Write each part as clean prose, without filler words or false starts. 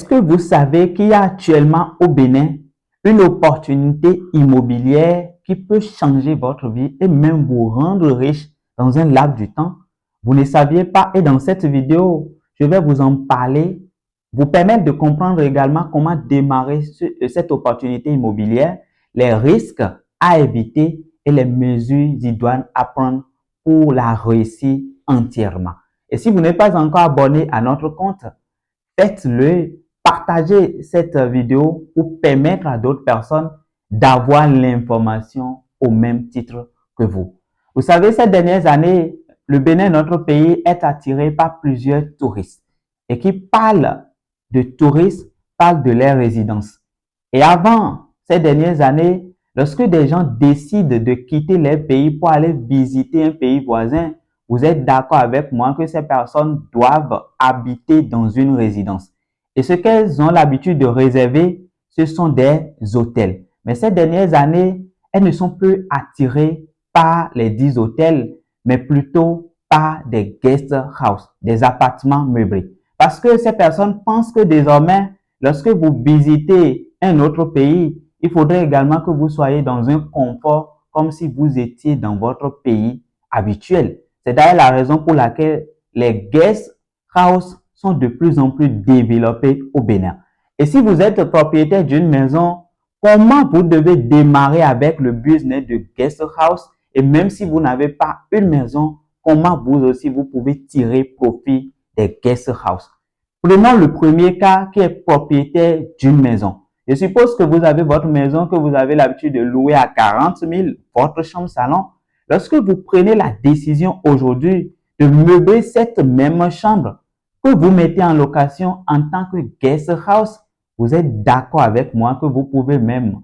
Est-ce que vous savez qu'il y a actuellement au Bénin une opportunité immobilière qui peut changer votre vie et même vous rendre riche dans un laps du temps? Vous ne saviez pas et dans cette vidéo, je vais vous en parler, vous permettre de comprendre également comment démarrer cette opportunité immobilière, les risques à éviter et les mesures idoines à prendre pour la réussir entièrement. Et si vous n'êtes pas encore abonné à notre compte, faites-le, partagez cette vidéo pour permettre à d'autres personnes d'avoir l'information au même titre que vous. Vous savez, ces dernières années, le Bénin, notre pays, est attiré par plusieurs touristes. Et qui parlent de touristes, parlent de leur résidence. Et avant ces dernières années, lorsque des gens décident de quitter leur pays pour aller visiter un pays voisin, vous êtes d'accord avec moi que ces personnes doivent habiter dans une résidence. Et ce qu'elles ont l'habitude de réserver, ce sont des hôtels. Mais ces dernières années, elles ne sont plus attirées par les 10 hôtels, mais plutôt par des guest house, des appartements meublés. Parce que ces personnes pensent que désormais, lorsque vous visitez un autre pays, il faudrait également que vous soyez dans un confort comme si vous étiez dans votre pays habituel. C'est d'ailleurs la raison pour laquelle les guest house sont de plus en plus développés au Bénin. Et si vous êtes propriétaire d'une maison, comment vous devez démarrer avec le business de guest house? Et même si vous n'avez pas une maison, comment vous aussi vous pouvez tirer profit des guest house? Prenons le premier cas qui est propriétaire d'une maison. Je suppose que vous avez votre maison que vous avez l'habitude de louer à 40 000, votre chambre-salon. Lorsque vous prenez la décision aujourd'hui de meubler cette même chambre que vous mettez en location en tant que guest house, vous êtes d'accord avec moi que vous pouvez même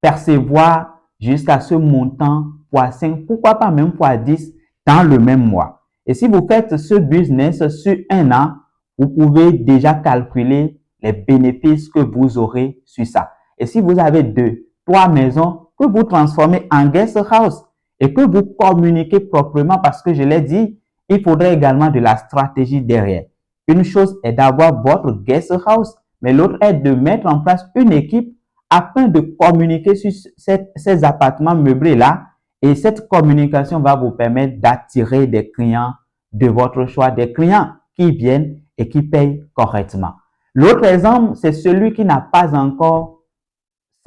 percevoir jusqu'à ce montant x5, pourquoi pas même x10 dans le même mois. Et si vous faites ce business sur un an, vous pouvez déjà calculer les bénéfices que vous aurez sur ça. Et si vous avez 2, 3 maisons que vous transformez en guest house et que vous communiquez proprement parce que je l'ai dit, il faudrait également de la stratégie derrière. Une chose est d'avoir votre guest house, mais l'autre est de mettre en place une équipe afin de communiquer sur ces appartements meublés-là. Et cette communication va vous permettre d'attirer des clients de votre choix, des clients qui viennent et qui payent correctement. L'autre exemple, c'est celui qui n'a pas encore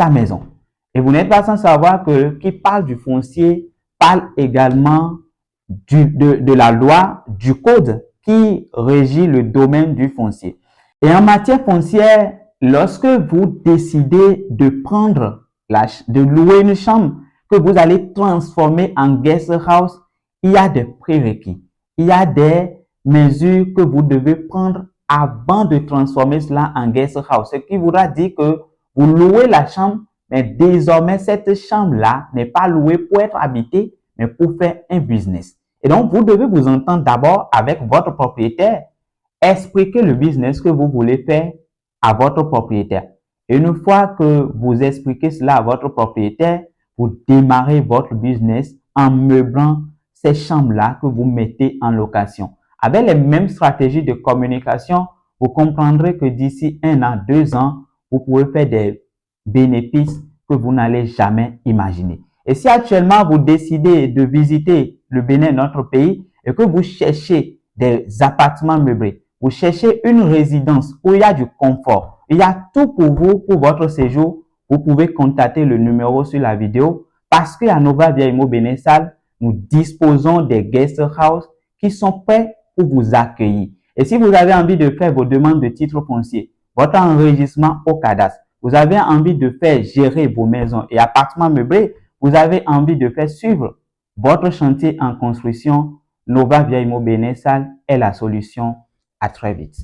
sa maison. Et vous n'êtes pas sans savoir que qui parle du foncier parle également de la loi, du code qui régit le domaine du foncier. Et en matière foncière, lorsque vous décidez de de louer une chambre que vous allez transformer en guest house, il y a des prérequis. Il y a des mesures que vous devez prendre avant de transformer cela en guest house. Ce qui voudra dire que vous louez la chambre, mais désormais, cette chambre-là n'est pas louée pour être habitée, mais pour faire un business. Et donc, vous devez vous entendre d'abord avec votre propriétaire, expliquer le business que vous voulez faire à votre propriétaire. Et une fois que vous expliquez cela à votre propriétaire, vous démarrez votre business en meublant ces chambres-là que vous mettez en location. Avec les mêmes stratégies de communication, vous comprendrez que d'ici 1 an, 2 ans, vous pouvez faire des bénéfices que vous n'allez jamais imaginer. Et si actuellement vous décidez de visiter le Bénin, notre pays, et que vous cherchez des appartements meublés, vous cherchez une résidence où il y a du confort, il y a tout pour vous, pour votre séjour, vous pouvez contacter le numéro sur la vidéo parce qu'à Nova Via Immo Bénin-Sal, nous disposons des guest house qui sont prêts pour vous accueillir. Et si vous avez envie de faire vos demandes de titre foncier, votre enregistrement au cadastre, vous avez envie de faire gérer vos maisons et appartements meublés, vous avez envie de faire suivre votre chantier en construction, Nova Via Immo Bénin-Sal est la solution. À très vite.